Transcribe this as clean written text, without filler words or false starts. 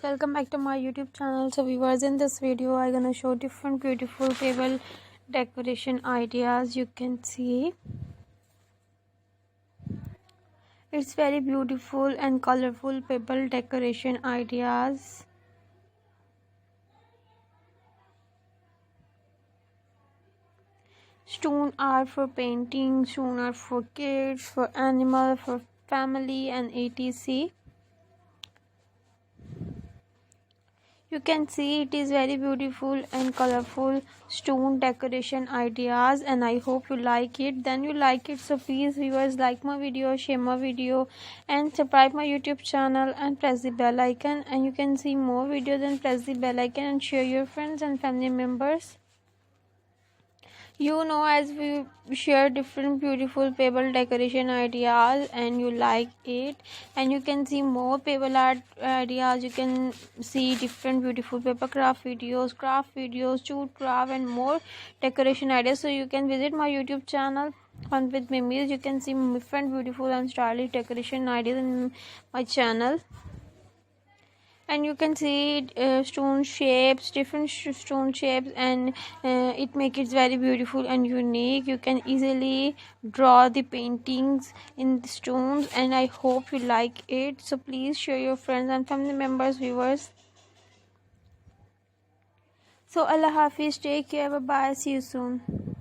Welcome back to my YouTube channel. So viewers, in this video I'm gonna show different beautiful table decoration ideas. You can see it's very beautiful and colorful pebble decoration ideas. Stone art for painting, stone art for kids, for animal, for family, and etc. You can see it is very beautiful and colorful stone decoration ideas, and I hope you like it. Then you like it, so please viewers, like my video, share my video, and subscribe my YouTube channel and press the bell icon. And you can see more videos and press the bell icon and share your friends and family members. As we share different beautiful pebble decoration ideas and you like it, and you can see more pebble art ideas. You can see different beautiful paper craft videos, jute craft, and more decoration ideas. So you can visit my YouTube channel Fun with Memes. You can see different beautiful and stylish decoration ideas in my channel. And you can see stone shapes, different stone shapes, and it makes it very beautiful and unique. You can easily draw the paintings in the stones, and I hope you like it. So please share your friends and family members, viewers. So Allah Hafiz, take care, bye bye, see you soon.